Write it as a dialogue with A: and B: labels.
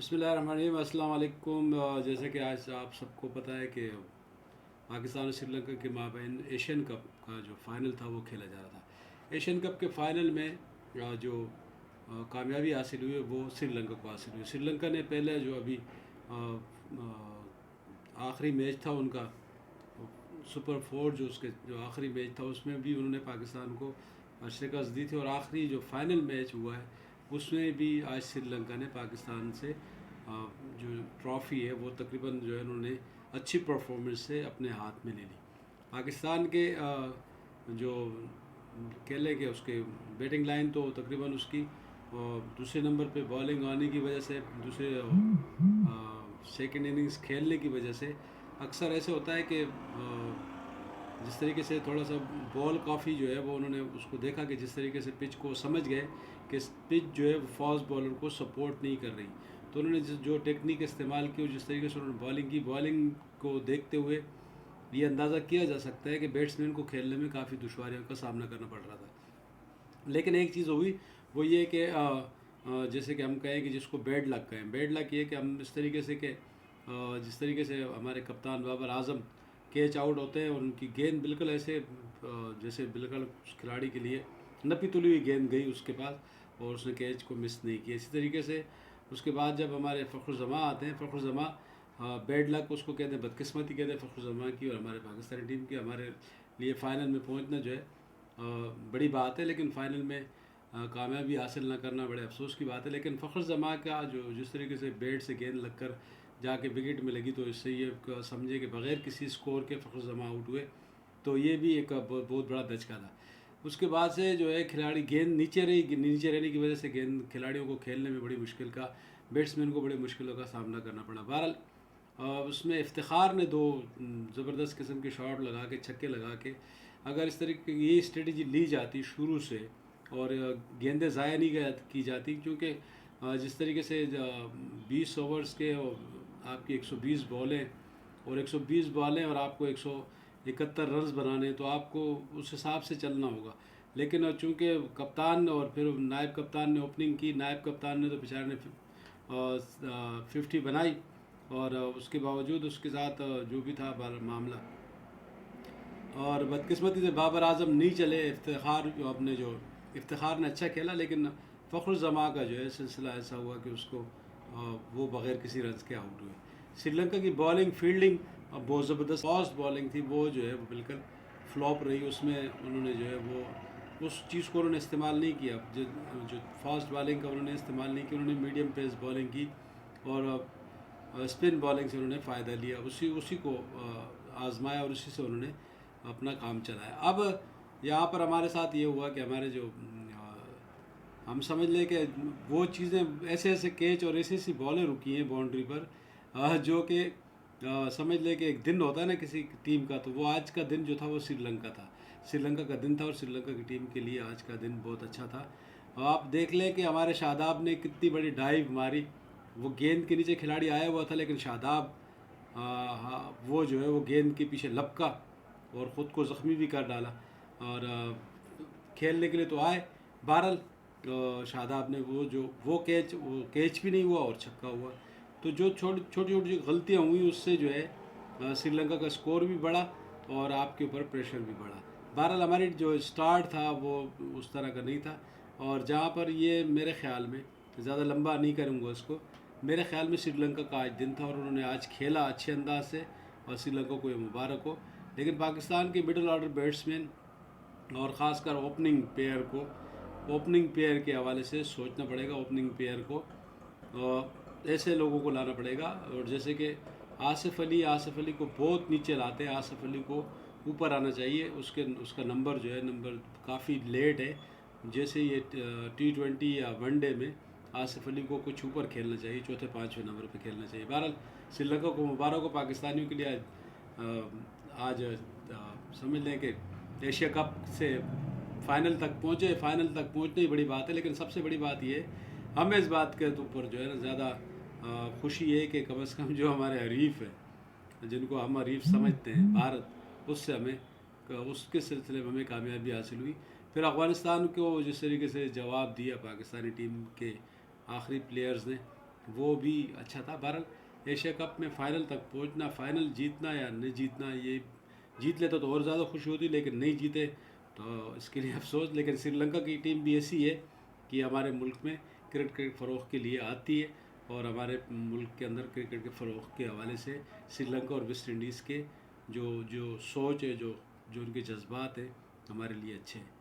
A: بسم اللہ الرحمن الرحیم، السلام علیکم۔ جیسے کہ آج آپ سب کو پتہ ہے کہ پاکستان اور سری لنکا کے مابین ایشین کپ کا جو فائنل تھا وہ کھیلا جا رہا تھا۔ ایشین کپ کے فائنل میں جو کامیابی حاصل ہوئی وہ سری لنکا کو حاصل ہوئی۔ سری لنکا نے پہلے جو ابھی آخری میچ تھا ان کا سپر فور، جو اس کے جو آخری میچ تھا اس میں بھی انہوں نے پاکستان کو شکست دی تھی، اور آخری جو فائنل میچ ہوا ہے اس میں بھی آج سری لنکا نے پاکستان سے جو ٹرافی ہے وہ تقریباً جو ہے انہوں نے اچھی پرفارمنس سے اپنے ہاتھ میں لے لی۔ پاکستان کے جو کہہ لیں کہ اس کے بیٹنگ لائن تو تقریباً اس کی دوسرے نمبر پہ بالنگ آنے کی وجہ سے، دوسرے سیکنڈ اننگز کھیلنے کی وجہ سے اکثر ایسے ہوتا ہے کہ جس طریقے سے تھوڑا سا بال کافی جو ہے وہ انہوں نے اس کو دیکھا کہ جس طریقے سے پچ کو سمجھ گئے کہ پچ جو ہے وہ فاسٹ بالر کو سپورٹ نہیں کر رہی، تو انہوں نے جو ٹیکنیک استعمال کی اور جس طریقے سے انہوں نے بالنگ کی، بالنگ کو دیکھتے ہوئے یہ اندازہ کیا جا سکتا ہے کہ بیٹسمین کو کھیلنے میں کافی دشواریوں کا سامنا کرنا پڑ رہا تھا۔ لیکن ایک چیز ہوئی وہ یہ کہ جیسے کہ ہم کہیں کہ جس کو بیڈ لک کہیں، بیڈ لک یہ کہ ہم اس طریقے سے کہ جس طریقے سے ہمارے کپتان بابر اعظم کیچ آؤٹ ہوتے ہیں اور ان کی گیند بالکل ایسے جیسے بالکل اس کھلاڑی کے لیے نپی تلی ہوئی گیند گئی اس کے پاس اور اس نے کیچ کو مس نہیں کیا۔ اسی طریقے سے اس کے بعد جب ہمارے فخر زمان آتے ہیں، فخر زمان بیڈ لک اس کو کہتے ہیں، بدقسمتی کہتے ہیں فخر زمان کی، اور ہمارے پاکستانی ٹیم کی ہمارے لیے فائنل میں پہنچنا جو ہے بڑی بات ہے، لیکن فائنل میں کامیابی حاصل نہ کرنا بڑے افسوس کی بات ہے۔ لیکن فخر زمان کا جو جس طریقے سے بیٹ سے گیند لگ کر جا کے وکٹ میں لگی، تو اس سے یہ سمجھے کہ بغیر کسی سکور کے فخر زمان آؤٹ ہوئے، تو یہ بھی ایک بہت بڑا دھچکا تھا۔ اس کے بعد سے جو ہے کھلاڑی گیند نیچے رہنے کی وجہ سے گیند کھلاڑیوں کو کھیلنے میں بڑی مشکل کا، بیٹسمین کو بڑی مشکلوں کا سامنا کرنا پڑا۔ بہرحال اس میں افتخار نے دو زبردست قسم کے شاٹ لگا کے، چھکے لگا کے، اگر اس طریقے کی یہ اسٹریٹجی لی جاتی شروع سے اور گیندیں ضائع نہیں کی جاتی، کیونکہ جس طریقے سے 20 اوورز کے آپ کی 120 بالیں اور 120 بالیں اور آپ کو 171 رنز بنانے، تو آپ کو اس حساب سے چلنا ہوگا۔ لیکن چونکہ کپتان اور پھر نائب کپتان نے اوپننگ کی، نائب کپتان نے تو بیچارے نے 50 بنائی، اور اس کے باوجود اس کے ساتھ جو بھی تھا معاملہ، اور بدقسمتی سے بابر اعظم نہیں چلے۔ افتخار نے اچھا کھیلا، لیکن فخر زمان کا جو ہے سلسلہ ایسا ہوا کہ اس کو وہ بغیر کسی رنز کے آؤٹ ہوئے۔ سری لنکا کی بالنگ فیلڈنگ بہت زبردست فاسٹ بالنگ تھی، وہ جو ہے وہ بالکل فلاپ رہی۔ اس میں انہوں نے جو ہے وہ اس چیز کو انہوں نے استعمال نہیں کیا، جو فاسٹ بالنگ کا انہوں نے استعمال نہیں کیا، انہوں نے میڈیم پیس بالنگ کی اور اسپن بالنگ سے انہوں نے فائدہ لیا، اسی کو آزمایا اور اسی سے انہوں نے اپنا کام چلایا۔ اب یہاں پر ہمارے ساتھ یہ ہوا کہ ہمارے جو ہم سمجھ لیں کہ وہ چیزیں ایسے کیچ اور ایسی بالیں رکی ہیں باؤنڈری پر، جو کہ سمجھ لیں کہ ایک دن ہوتا ہے نا کسی ٹیم کا، تو وہ آج کا دن جو تھا وہ سری لنکا تھا، سری لنکا کا دن تھا، اور سری لنکا کی ٹیم کے لیے آج کا دن بہت اچھا تھا۔ آپ دیکھ لیں کہ ہمارے شاداب نے کتنی بڑی ڈائیو ماری، وہ گیند کے نیچے کھلاڑی آیا ہوا تھا، لیکن شاداب وہ جو ہے وہ گیند کے پیچھے لپکا اور خود کو زخمی بھی کر ڈالا، اور کھیلنے کے لیے تو آئے، بہرحال شاداب نے وہ کیچ بھی نہیں ہوا اور چھکا ہوا، تو جو چھوٹی چھوٹی غلطیاں ہوئیں اس سے جو ہے سری لنکا کا سکور بھی بڑھا اور آپ کے اوپر پریشر بھی بڑھا۔ بہرحال ہماری جو سٹارٹ تھا وہ اس طرح کا نہیں تھا، اور جہاں پر یہ میرے خیال میں زیادہ لمبا نہیں کروں گا اس کو، میرے خیال میں سری لنکا کا آج دن تھا اور انہوں نے آج کھیلا اچھے انداز سے، اور سری لنکا کو یہ مبارک ہو۔ لیکن پاکستان کے مڈل آرڈر بیٹسمین اور خاص کر اوپننگ پیئر کے حوالے سے سوچنا پڑے گا، اوپننگ پیئر کو ایسے لوگوں کو لانا پڑے گا، اور جیسے کہ آصف علی کو بہت نیچے لاتے ہیں، آصف علی کو اوپر آنا چاہیے، اس کا نمبر جو ہے نمبر کافی لیٹ ہے، جیسے یہ T20 یا ون ڈے میں آصف علی کو کچھ اوپر کھیلنا چاہیے، چوتھے پانچویں نمبر پہ کھیلنا چاہیے۔ بہرحال سری لنکا کو مبارک ہو، پاکستانیوں کے لیے آج سمجھ لیں کہ ایشیا کپ سے فائنل تک پہنچنا ہی بڑی بات ہے، لیکن سب سے بڑی بات یہ ہے ہمیں اس بات کے اوپر جو ہے نا زیادہ خوشی ہے کہ کم از کم جو ہمارے حریف ہے، جن کو ہم حریف سمجھتے ہیں بھارت، اس سے اس کے سلسلے میں ہمیں کامیابی حاصل ہوئی۔ پھر افغانستان کو جس طریقے سے جواب دیا پاکستانی ٹیم کے آخری پلیئرز نے، وہ بھی اچھا تھا. بہرحال ایشیا کپ میں فائنل تک پہنچنا، فائنل جیتنا یا نہیں جیتنا، یہ جیت لیتے تو اور زیادہ خوشی ہوتی، لیکن نہیں جیتے تو اس کے لیے افسوس. لیکن سری لنکا کی ٹیم بھی ایسی ہے کہ ہمارے ملک میں کرکٹ کے فروغ کے لیے آتی ہے، اور ہمارے ملک کے اندر کرکٹ کے فروغ کے حوالے سے سری لنکا اور ویسٹ انڈیز کے جو سوچ ہے، جو ان کے جذبات ہیں، ہمارے لیے اچھے ہیں.